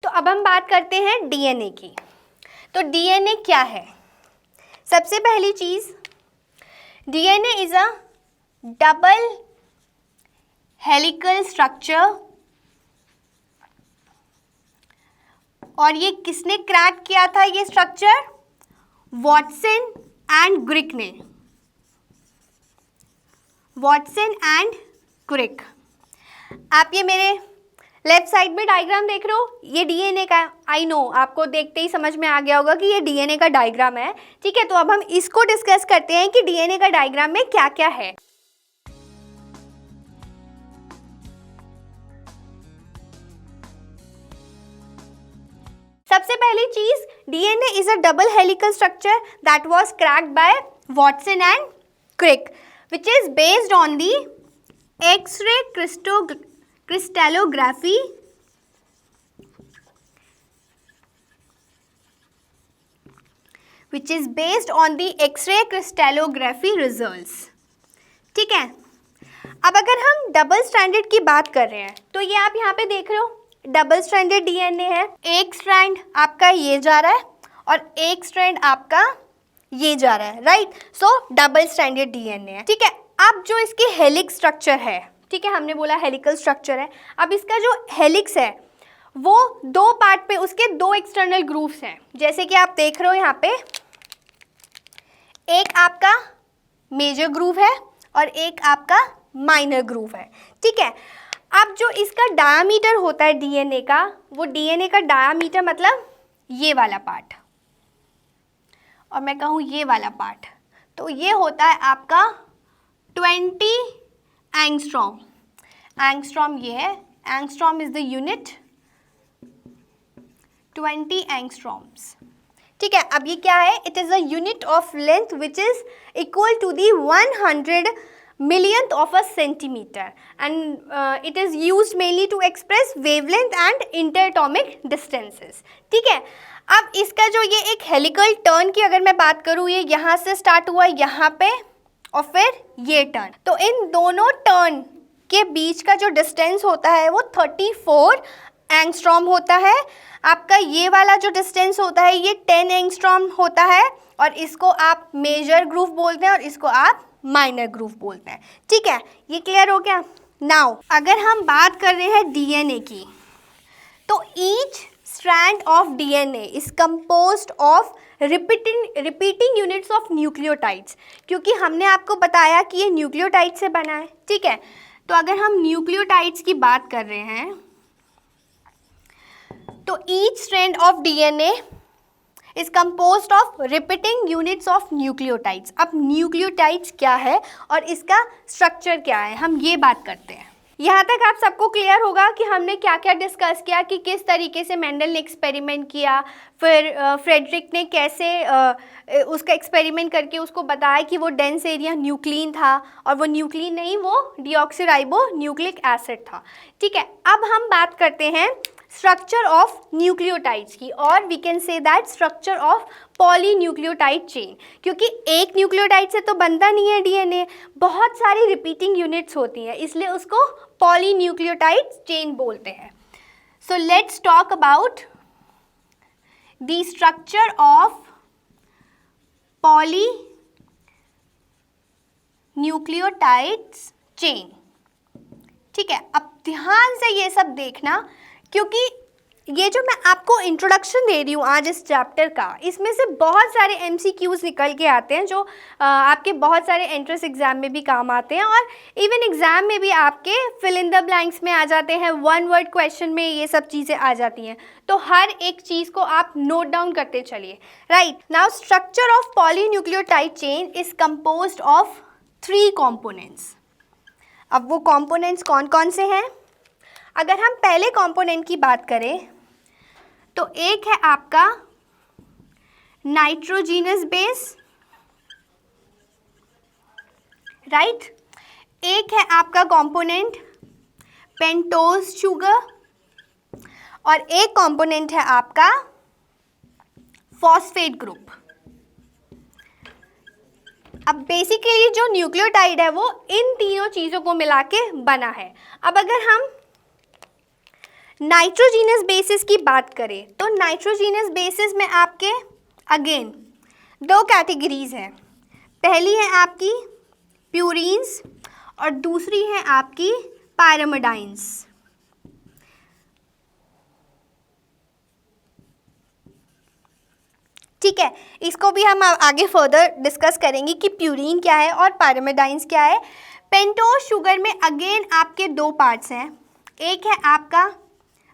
तो अब हम बात करते हैं डीएनए की। तो डीएनए क्या है? सबसे पहली चीज, DNA is a double helical structure, और ये किसने क्रैक किया था ये स्ट्रक्चर? वॉटसन एंड ग्रिक ने। Watson and Greek. आप ये मेरे लेफ्ट साइड में डायग्राम देख रहे हो, ये डीएनए का, आई नो आपको देखते ही समझ में आ गया होगा कि ये डीएनए का डायग्राम है। ठीक है, तो अब हम इसको डिस्कस करते हैं कि डीएनए का डायग्राम में क्या क्या है। सबसे पहली चीज, DNA is a double helical structure that was cracked by Watson and Crick, which is based on the X-ray crystallography results। ठीक है, अब अगर हम डबल स्ट्रैंडेड की बात कर रहे हैं तो ये आप यहाँ पे देख रहे हो डबल स्ट्रैंडेड डीएनए है। एक स्ट्रैंड आपका ये जा रहा है और एक स्ट्रैंड आपका ये जा रहा है, राइट। सो डबल स्ट्रैंडेड डीएनए है। ठीक है, अब जो इसकी हेलिक्स स्ट्रक्चर है, ठीक है, हमने बोला हेलिकल स्ट्रक्चर है, अब इसका जो हेलिक्स है वो दो पार्ट पे, उसके दो एक्सटर्नल ग्रूव्स हैं, जैसे कि आप देख रहे हो यहाँ पे, एक आपका मेजर ग्रूव है और एक आपका माइनर ग्रूव है। ठीक है, अब जो इसका डायामीटर होता है डीएनए का, वो डीएनए का डायामीटर मतलब ये वाला पार्ट, और मैं कहूँ ये वाला पार्ट, तो ये होता है आपका 20 एंगस्ट्रॉम। एंगस्ट्रॉम ये है, angstrom is the unit, 20 angstroms. ठीक है, अब ये क्या है? It is a unit of length which is equal to the 100 millionth of a centimeter, and it is used mainly to express wavelength and interatomic distances। ठीक है, अब इसका जो ये एक हेलिकल टर्न की अगर मैं बात करूँ, ये यहाँ से स्टार्ट हुआ यहाँ पे और फिर ये टर्न, तो इन दोनों टर्न के बीच का जो डिस्टेंस होता है वो 34 एंगस्ट्रॉम होता है। आपका ये वाला जो डिस्टेंस होता है ये 10 एंगस्ट्रॉम होता है, और इसको आप मेजर ग्रूव बोलते हैं और इसको आप माइनर ग्रूव बोलते हैं। ठीक है, ये क्लियर हो गया। नाउ अगर हम बात कर रहे हैं डीएनए की, तो each strand of DNA is composed of repeating units of nucleotides, क्योंकि हमने आपको बताया कि ये न्यूक्लियोटाइड से बना है। ठीक है, तो अगर हम न्यूक्लियोटाइड्स की बात कर रहे हैं तो each strand of DNA is composed of repeating units of nucleotides. अब न्यूक्लियोटाइड्स क्या है और इसका स्ट्रक्चर क्या है, हम ये बात करते हैं। यहाँ तक आप सबको क्लियर होगा कि हमने क्या क्या डिस्कस किया, कि किस तरीके से मेंडल ने एक्सपेरिमेंट किया, फिर फ्रेडरिक ने कैसे उसका एक्सपेरिमेंट करके उसको बताया कि वो डेंस एरिया न्यूक्लिन था, और वो न्यूक्लिन नहीं, वो डीऑक्सीराइबो न्यूक्लिक एसिड था। ठीक है, अब हम बात करते हैं स्ट्रक्चर ऑफ न्यूक्लियोटाइड्स की, और we can say that structure of polynucleotide chain, क्योंकि एक न्यूक्लियोटाइड से तो बनता नहीं है डीएनए, बहुत सारी रिपीटिंग यूनिट्स होती हैं, इसलिए उसको पॉलीन्यूक्लियोटाइड चेन बोलते हैं। So let's talk about the structure of polynucleotides chain. ठीक है, अब ध्यान से ये सब देखना, क्योंकि ये जो मैं आपको इंट्रोडक्शन दे रही हूँ आज इस चैप्टर का, इसमें से बहुत सारे एमसीक्यूज निकल के आते हैं जो आपके बहुत सारे एंट्रेंस एग्जाम में भी काम आते हैं, और इवन एग्जाम में भी आपके फिल इन द ब्लैंक्स में आ जाते हैं, वन वर्ड क्वेश्चन में ये सब चीज़ें आ जाती हैं। तो हर एक चीज़ को आप नोट डाउन करते चलिए। Right now, structure of polynucleotide chain is composed of 3 components. अब वो कॉम्पोनेंट्स कौन कौन से हैं? अगर हम पहले कंपोनेंट की बात करें तो एक है आपका नाइट्रोजीनस बेस, राइट। एक है आपका कंपोनेंट पेंटोज शुगर, और एक कंपोनेंट है आपका फॉस्फेट ग्रुप। अब बेसिकली जो न्यूक्लियोटाइड है वो इन तीनों चीज़ों को मिला के बना है। अब अगर हम नाइट्रोजीनस बेसिस की बात करें तो नाइट्रोजीनस बेसिस में आपके अगेन दो कैटेगरीज हैं। पहली है आपकी प्यूरीन्स और दूसरी है आपकी पायरामिडाइंस। ठीक है, इसको भी हम आगे फर्दर डिस्कस करेंगे कि प्यूरीन क्या है और पायरामिडाइंस क्या है। पेंटोज शुगर में अगेन आपके दो पार्ट्स हैं, एक है आपका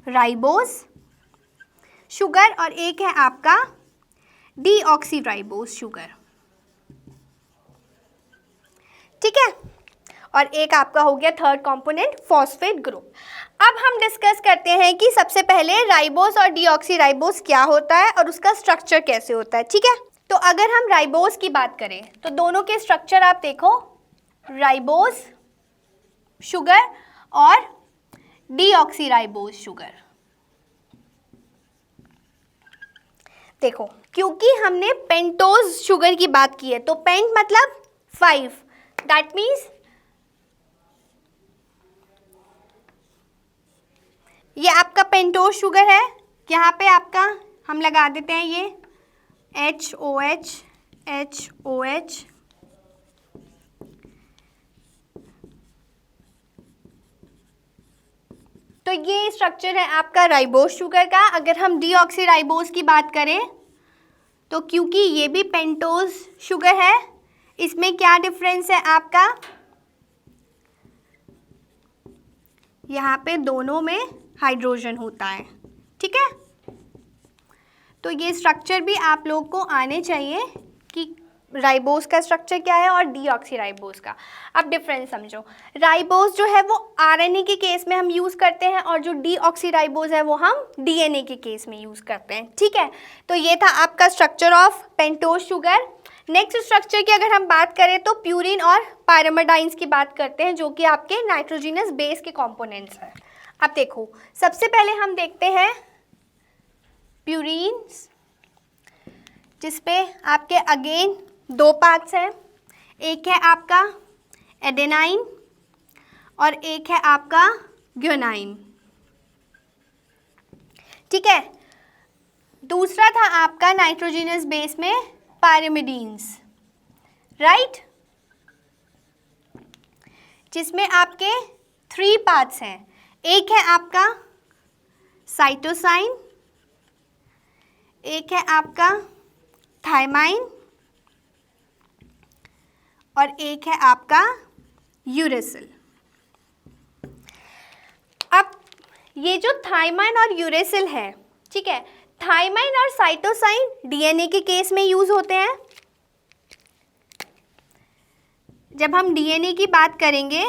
राइबोज शुगर और एक है आपका डीऑक्सीराइबोज शुगर। ठीक है, और एक आपका हो गया थर्ड कंपोनेंट फॉस्फेट ग्रुप। अब हम डिस्कस करते हैं कि सबसे पहले राइबोज और डीऑक्सीराइबोज क्या होता है और उसका स्ट्रक्चर कैसे होता है। ठीक है, तो अगर हम राइबोज की बात करें तो दोनों के स्ट्रक्चर आप देखो, राइबोज शुगर और डीऑक्सीराइबोज शुगर। देखो, क्योंकि हमने पेंटोज शुगर की बात की है तो पेंट मतलब 5, दैट मीन्स ये आपका पेंटोज शुगर है। यहाँ पे आपका हम लगा देते हैं ये HOH HOH। तो ये स्ट्रक्चर है आपका राइबोज शुगर का। अगर हम डीऑक्सीराइबोज की बात करें तो क्योंकि ये भी पेंटोज शुगर है, इसमें क्या डिफरेंस है आपका, यहाँ पे दोनों में हाइड्रोजन होता है। ठीक है, तो ये स्ट्रक्चर भी आप लोग को आने चाहिए कि राइबोज का स्ट्रक्चर क्या है और डीऑक्सीराइबोज का। अब डिफरेंस समझो, राइबोज जो है वो आरएनए के केस में हम यूज़ करते हैं और जो डीऑक्सीराइबोज है वो हम डीएनए के केस में यूज़ करते हैं। ठीक है, तो ये था आपका structure of pentose sugar. Next structure की अगर हम बात करें तो प्यूरिन और पायरामिडाइंस की बात करते हैं, जो कि आपके नाइट्रोजिनस बेस के कॉम्पोनेंट्स हैं। अब देखो, सबसे पहले हम देखते हैं प्यूरिन्स, जिसपे आपके अगेन दो पार्ट्स हैं, एक है आपका एडेनाइन और एक है आपका ग्यूनाइन। ठीक है, दूसरा था आपका नाइट्रोजिनस बेस में पायरामिडीन्स, राइट, जिसमें आपके 3 पार्ट्स हैं, एक है आपका साइटोसाइन, एक है आपका थायमाइन और एक है आपका यूरेसिल। अब ये जो थायमाइन और यूरेसिल है, ठीक है, थायमाइन और साइटोसाइन डीएनए के केस में यूज होते हैं। जब हम डीएनए की बात करेंगे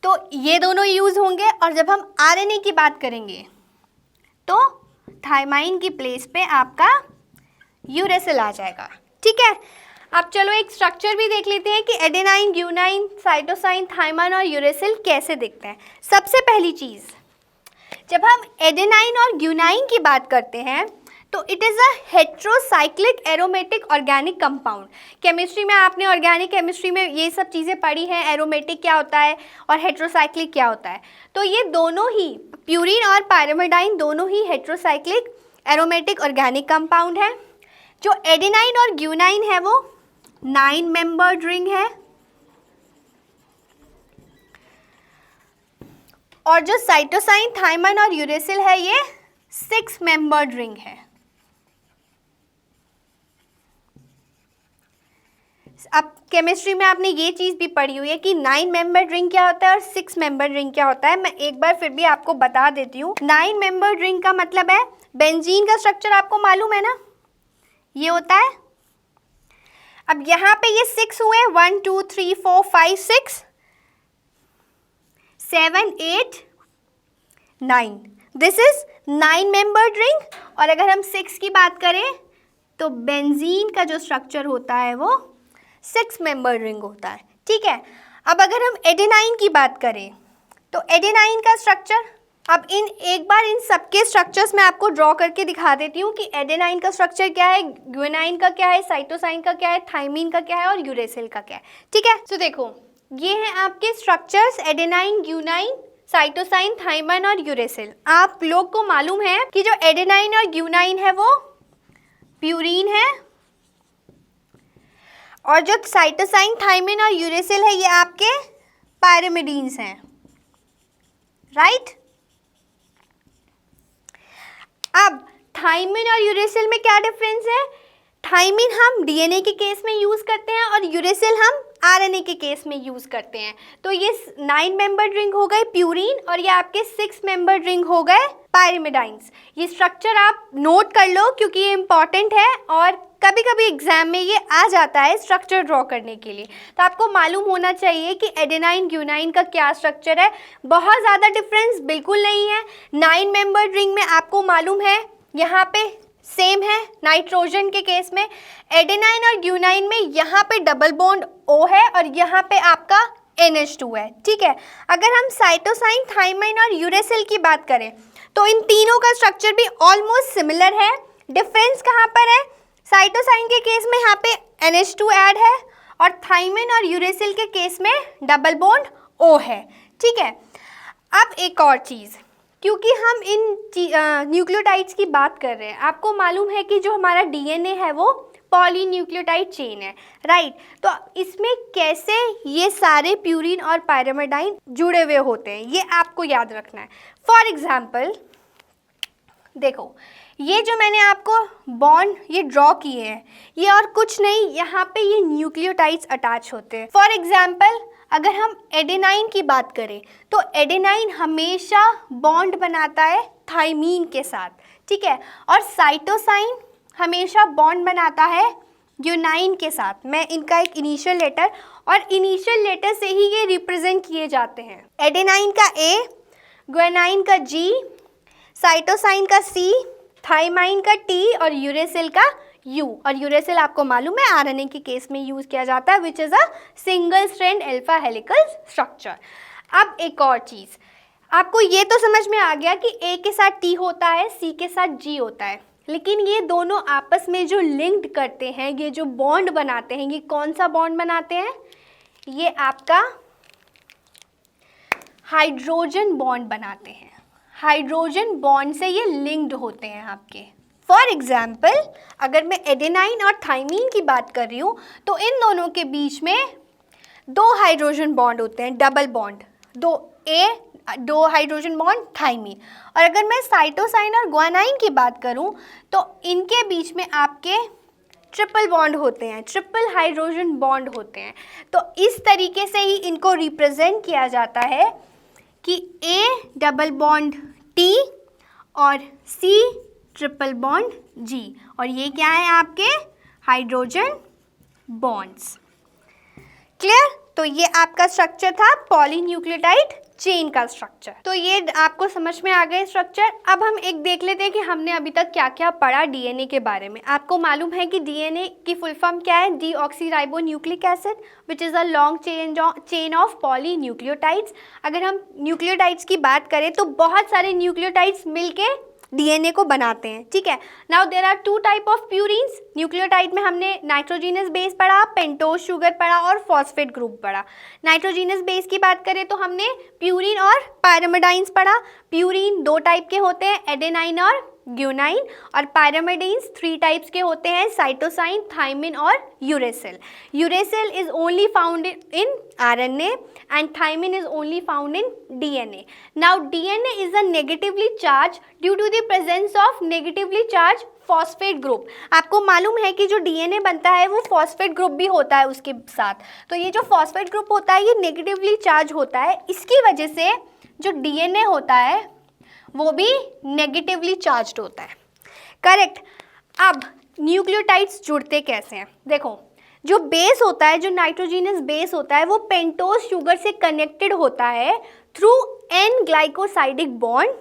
तो ये दोनों यूज होंगे और जब हम आरएनए की बात करेंगे तो थायमाइन की प्लेस पे आपका यूरेसिल आ जाएगा। ठीक है, अब चलो एक स्ट्रक्चर भी देख लेते हैं कि एडेनाइन, ग्यूनाइन, साइटोसाइन, थायमाइन और यूरेसिल कैसे दिखते हैं। सबसे पहली चीज़, जब हम एडेनाइन और ग्यूनाइन की बात करते हैं तो it is a heterocyclic aromatic organic compound. Chemistry में आपने ऑर्गेनिक केमिस्ट्री में ये सब चीज़ें पढ़ी हैं, एरोमेटिक क्या होता है और हेट्रोसाइक्लिक क्या होता है। तो ये दोनों ही, प्यूरिन और पायरामिडाइन दोनों ही हेट्रोसाइक्लिक एरोमेटिक ऑर्गेनिक कंपाउंड है। जो एडेनाइन और ग्यूनाइन है वो 9 मेंबर्ड रिंग है और जो साइटोसाइन, थायमाइन और यूरेसिल है ये 6 मेंबर्ड रिंग है। अब केमिस्ट्री में आपने ये चीज़ भी पढ़ी हुई है कि 9 मेंबर्ड रिंग क्या होता है और 6 मेंबर्ड रिंग क्या होता है। मैं एक बार फिर भी आपको बता देती हूँ। 9 मेंबर्ड रिंग का मतलब है बेंजीन का स्ट्रक्चर आपको मालूम है ना, ये होता है। अब यहाँ पे ये 6 हुए, 1 2 3 4 5 6 7 8 9, दिस इज 9 मेंबर्ड रिंग। और अगर हम 6 की बात करें तो बेंजीन का जो स्ट्रक्चर होता है वो 6 मेंबर्ड रिंग होता है। ठीक है, अब अगर हम एडेनाइन की बात करें तो एडेनाइन का स्ट्रक्चर, अब एक बार इन सबके स्ट्रक्चर्स मैं आपको ड्रॉ करके दिखा देती हूँ कि एडेनाइन का स्ट्रक्चर क्या है, ग्यूनाइन का क्या है, साइटोसाइन का क्या है, थायमीन का क्या है और यूरेसिल का क्या है। ठीक है, तो देखो ये हैं आपके structures, adenine, guanine, cytosine, thymine और यूरेसिल। आप लोग को मालूम है कि जो एडेनाइन और ग्यूनाइन है वो प्यूरीन है, और जो साइटोसाइन, थाइमिन और यूरेसिल है ये आपके पायरिमिडीन्स हैं, राइट। अब थाइमिन और यूरेसिल में क्या डिफरेंस है? थाइमिन हम डीएनए के केस में यूज करते हैं और यूरेसिल हम आरएनए के केस में यूज करते हैं। तो ये 9 मेंबर्ड रिंग हो गए प्यूरीन और ये आपके 6 मेंबर्ड रिंग हो गए पायरिमिडाइंस। ये स्ट्रक्चर आप नोट कर लो क्योंकि ये इंपॉर्टेंट है और कभी कभी एग्जाम में ये आ जाता है स्ट्रक्चर ड्रॉ करने के लिए। तो आपको मालूम होना चाहिए कि एडेनाइन ग्यूनाइन का क्या स्ट्रक्चर है। बहुत ज़्यादा डिफरेंस बिल्कुल नहीं है। 9 मेंबर्ड रिंग में आपको मालूम है यहाँ पे सेम है नाइट्रोजन के केस में। एडेनाइन और ग्यूनाइन में यहाँ पे डबल बॉन्ड O है और यहाँ पे आपका NH2 है, ठीक है। अगर हम साइटोसाइन, थाइमिन और यूरेसिल की बात करें तो इन तीनों का स्ट्रक्चर भी ऑलमोस्ट सिमिलर है। डिफरेंस कहाँ पर है? साइटोसाइन के केस में यहाँ पे NH2 ऐड है और थाइमिन और यूरेसिल के केस में डबल बॉन्ड O है, ठीक है। अब एक और चीज़, क्योंकि हम इन न्यूक्लियोटाइड्स की बात कर रहे हैं, आपको मालूम है कि जो हमारा डीएनए है वो पॉलीन्यूक्लियोटाइड चेन है, राइट। तो इसमें कैसे ये सारे प्यूरीन और पायरिमिडाइन जुड़े हुए होते हैं ये आपको याद रखना है। फॉर एग्जाम्पल देखो, ये जो मैंने आपको बॉन्ड ये ड्रॉ किए हैं ये और कुछ नहीं, यहाँ पे ये न्यूक्लियोटाइड्स अटैच होते हैं। फॉर एग्जाम्पल अगर हम एडेनाइन की बात करें तो एडेनाइन हमेशा बॉन्ड बनाता है थाइमीन के साथ, ठीक है, और साइटोसाइन हमेशा बॉन्ड बनाता है ग्यूनाइन के साथ। मैं इनका एक इनिशियल लेटर और इनिशियल लेटर से ही ये रिप्रेजेंट किए जाते हैं। एडेनाइन का A, ग्यूनाइन का G, साइटोसाइन का C, थाइमाइन का T और यूरेसिल का U। और यूरेसिल आपको मालूम है आरएनए के केस में यूज किया जाता है which is a single strand alpha helical structure. अब एक और चीज़, आपको ये तो समझ में आ गया कि A के साथ T होता है, C के साथ G होता है, लेकिन ये दोनों आपस में जो लिंक्ड करते हैं, ये जो बॉन्ड बनाते हैं, ये कौन सा बॉन्ड बनाते हैं? ये आपका हाइड्रोजन बॉन्ड बनाते हैं। हाइड्रोजन बॉन्ड से ये लिंक्ड होते हैं आपके। फॉर एग्जाम्पल अगर मैं एडेनाइन और थाइमीन की बात कर रही हूँ तो इन दोनों के बीच में 2 हाइड्रोजन बॉन्ड होते हैं, double bond, 2 hydrogen bond thymine. और अगर मैं साइटोसाइन और ग्वानाइन की बात करूँ तो इनके बीच में आपके ट्रिपल बॉन्ड होते हैं, ट्रिपल हाइड्रोजन बॉन्ड होते हैं। तो इस तरीके से ही इनको रिप्रेजेंट किया जाता है कि A डबल बॉन्ड T और C ट्रिपल बॉन्ड G, और ये क्या है आपके हाइड्रोजन बॉन्ड्स। क्लियर? तो ये आपका स्ट्रक्चर था पॉलीन्यूक्लियोटाइड चेन का स्ट्रक्चर। तो ये आपको समझ में आ गए स्ट्रक्चर। अब हम एक देख लेते हैं कि हमने अभी तक क्या क्या पढ़ा डीएनए के बारे में। आपको मालूम है कि डीएनए की फुल फॉर्म क्या है? Deoxyribonucleic acid which is a long chain of polynucleotides. अगर हम न्यूक्लियोटाइड्स की बात करें तो बहुत सारे न्यूक्लियोटाइड्स मिलके डीएनए को बनाते हैं, ठीक है। Now there are 2 type of purines. Nucleotide में हमने नाइट्रोजीनस बेस पढ़ा, पेंटोज शुगर पढ़ा और फॉस्फेट ग्रुप पढ़ा। नाइट्रोजीनस बेस की बात करें तो हमने प्यूरीन और पायरिमिडाइंस पढ़ा। प्यूरीन 2 टाइप के होते हैं, एडेनाइन और ग्यूनाइन, और पायरिमिडीन्स 3 टाइप्स के होते हैं, साइटोसाइन, थाइमिन और uracil. Uracil is only found in RNA and thymine is only found in DNA. Now DNA is a negatively charged due to the presence of negatively charged phosphate group. आपको मालूम है कि जो DNA बनता है वो phosphate group भी होता है उसके साथ। तो ये जो phosphate group होता है ये negatively charged होता है, इसकी वजह से जो DNA होता है वो भी negatively charged होता है। करेक्ट। अब न्यूक्लियोटाइड्स जुड़ते कैसे हैं? देखो, जो बेस होता है, जो नाइट्रोजीनस बेस होता है वो पेंटोज शुगर से कनेक्टेड होता है थ्रू एन ग्लाइकोसाइडिक बॉन्ड,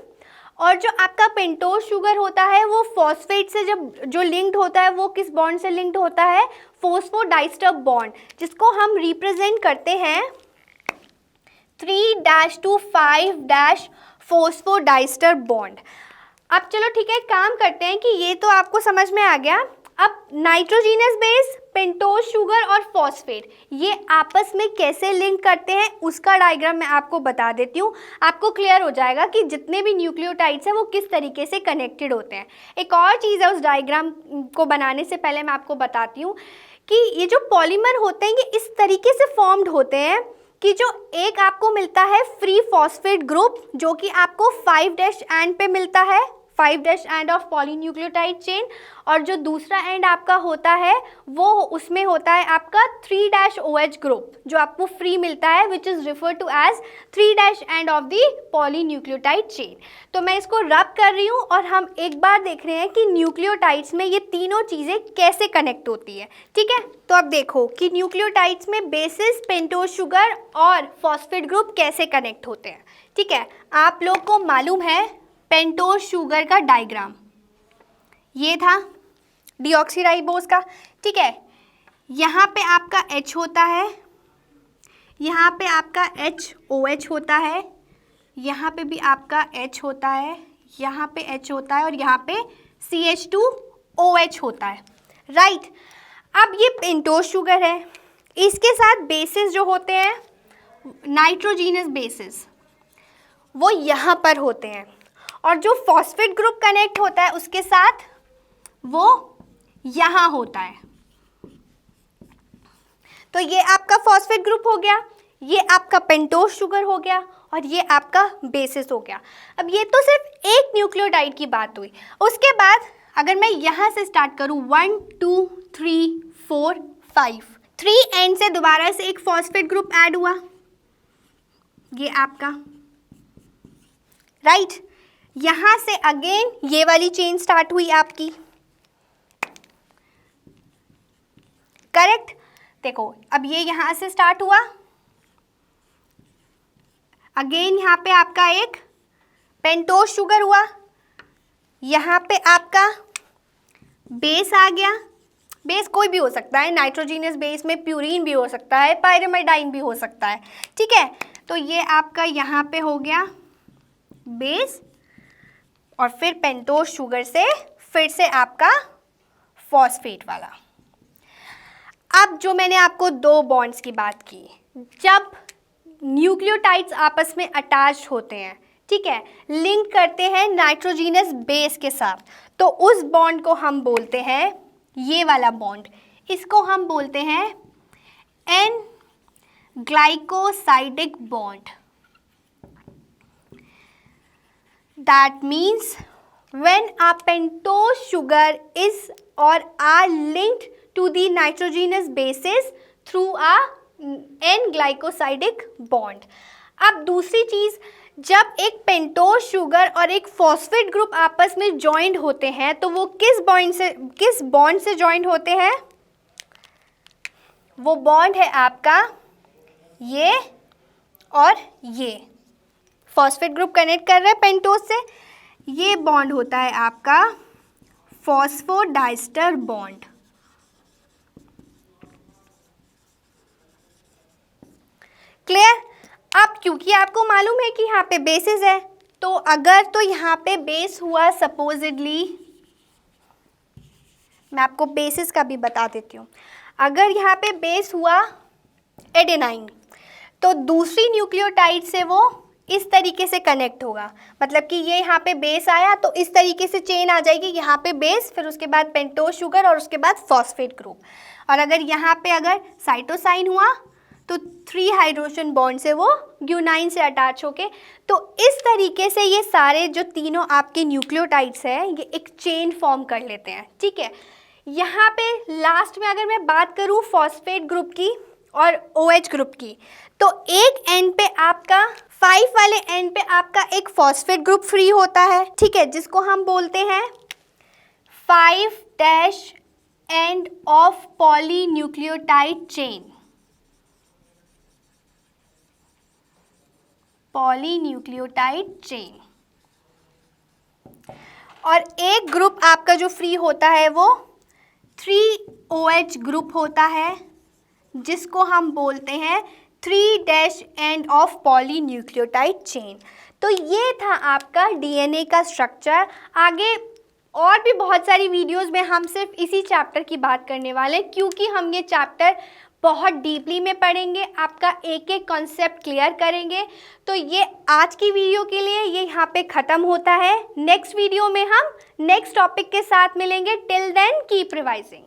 और जो आपका पेंटोज शुगर होता है वो फॉस्फेट से जब जो लिंक्ड होता है वो किस बॉन्ड से लिंक्ड होता है? फोस्फोडाइस्टर बॉन्ड, जिसको हम रिप्रेजेंट करते हैं 3' to 5' फोस्फोडाइस्टर बॉन्ड। अब चलो ठीक है, काम करते हैं कि ये तो आपको समझ में आ गया। अब नाइट्रोजीनस बेस पेंटोज शुगर और फॉस्फेट ये आपस में कैसे लिंक करते हैं उसका डायग्राम मैं आपको बता देती हूँ। आपको क्लियर हो जाएगा कि जितने भी न्यूक्लियोटाइड्स हैं वो किस तरीके से कनेक्टेड होते हैं। एक और चीज़ है, उस डायग्राम को बनाने से पहले मैं आपको बताती हूँ कि ये जो पॉलीमर होते हैं ये इस तरीके से फॉर्म्ड होते हैं कि जो एक आपको मिलता है फ्री फॉस्फेट ग्रुप जो कि आपको 5' एंड पे मिलता है, 5' एंड ऑफ पॉलीन्यूक्लियोटाइड चेन, और जो दूसरा एंड आपका होता है वो उसमें होता है आपका 3' ग्रुप जो आपको फ्री मिलता है, which is refer to as 3' end of the polynucleotide chain. तो मैं इसको रब कर रही हूँ और हम एक बार देख रहे हैं कि न्यूक्लियोटाइड्स में ये तीनों चीज़ें कैसे कनेक्ट होती है। ठीक है, तो अब देखो कि न्यूक्लियोटाइड्स में बेसिस, पेंटोज शुगर और फॉस्फेट ग्रुप कैसे कनेक्ट होते हैं। ठीक है, आप लोग को मालूम है पेंटोज शुगर का डायग्राम ये था डीऑक्सीराइबोस का। ठीक है, यहाँ पे आपका H होता है, यहाँ पे आपका HOH होता है, यहाँ पे भी आपका H होता है, यहाँ पे H होता है और यहाँ पे CH2OH होता है। राइट, अब ये पेंटोज शुगर है, इसके साथ बेसिस जो होते हैं नाइट्रोजीनस बेसिस वो यहाँ पर होते हैं, और जो फॉस्फेट ग्रुप कनेक्ट होता है उसके साथ वो यहाँ होता है। तो ये आपका फॉस्फेट ग्रुप हो गया, ये आपका पेंटोज शुगर हो गया और ये आपका बेसिस हो गया। अब ये तो सिर्फ एक न्यूक्लियोटाइड की बात हुई। उसके बाद अगर मैं यहाँ से स्टार्ट करूँ 1 2 3 4 5, 3 एंड से दोबारा से एक फॉस्फेट ग्रुप ऐड हुआ, ये आपका राइट। यहाँ से अगेन ये वाली चेन स्टार्ट हुई आपकी, करेक्ट। देखो अब ये यहाँ से स्टार्ट हुआ, अगेन यहाँ पे आपका एक पेंटोज शुगर हुआ, यहाँ पे आपका बेस आ गया। बेस कोई भी हो सकता है, नाइट्रोजीनियस बेस में प्यूरीन भी हो सकता है, पायरिमिडाइन भी हो सकता है। ठीक है, तो ये आपका यहाँ पे हो गया बेस और फिर पेंटोज शुगर से फिर से आपका फॉस्फेट वाला। अब जो मैंने आपको दो बॉन्ड्स की बात की, जब न्यूक्लियोटाइड्स आपस में अटैच होते हैं, ठीक है, लिंक करते हैं नाइट्रोजीनस बेस के साथ, तो उस बॉन्ड को हम बोलते हैं, ये वाला बॉन्ड, इसको हम बोलते हैं N glycosidic bond. That means when a pentose sugar is or are linked to the nitrogenous bases through a N-glycosidic bond. अब दूसरी चीज़, जब एक पेंटोज शुगर और एक फॉस्फेट ग्रुप आपस में जॉइंट होते हैं तो वो किस बॉन्ड से जॉइंट होते हैं? वो बॉन्ड है आपका ये और ये। फॉस्फेट ग्रुप कनेक्ट कर रहा है पेंटोज से, ये बॉन्ड होता है आपका फॉस्फोडाइस्टर बॉन्ड। क्लियर? अब क्योंकि आपको मालूम है कि यहाँ पे बेसिस है, तो अगर तो यहाँ पे बेस हुआ सपोजिडली, मैं आपको बेसिस का भी बता देती हूँ, अगर यहाँ पे बेस हुआ एडेनाइन तो दूसरी न्यूक्लियोटाइड से वो इस तरीके से कनेक्ट होगा, मतलब कि ये यहाँ पे बेस आया तो इस तरीके से चेन आ जाएगी, यहाँ पे बेस, फिर उसके बाद पेंटोज शुगर और उसके बाद फॉस्फेट ग्रुप। और अगर यहाँ पे अगर साइटोसाइन हुआ तो 3 हाइड्रोजन बॉन्ड से वो ग्यूनाइन से अटैच होके, तो इस तरीके से ये सारे जो तीनों आपके न्यूक्लियोटाइड्स हैं ये एक चेन फॉर्म कर लेते हैं। ठीक है, यहाँ पे लास्ट में अगर मैं बात करूँ फॉस्फेट ग्रुप की और OH ग्रुप की, तो एक एंड पे आपका 5 वाले एंड पे आपका एक फॉस्फेट ग्रुप फ्री होता है, ठीक है, जिसको हम बोलते हैं 5' end of polynucleotide chain, polynucleotide chain. और एक ग्रुप आपका जो फ्री होता है वो 3OH ग्रुप होता है, जिसको हम बोलते हैं 3' एंड ऑफ पॉलीन्यूक्लियोटाइड चेन। तो ये था आपका DNA का स्ट्रक्चर। आगे और भी बहुत सारी वीडियोस में हम सिर्फ इसी चैप्टर की बात करने वाले हैं, क्योंकि हम ये चैप्टर बहुत डीपली में पढ़ेंगे, आपका एक एक कॉन्सेप्ट क्लियर करेंगे। तो ये आज की वीडियो के लिए ये यहाँ पे ख़त्म होता है। नेक्स्ट वीडियो में हम नेक्स्ट टॉपिक के साथ मिलेंगे। Till then keep revising.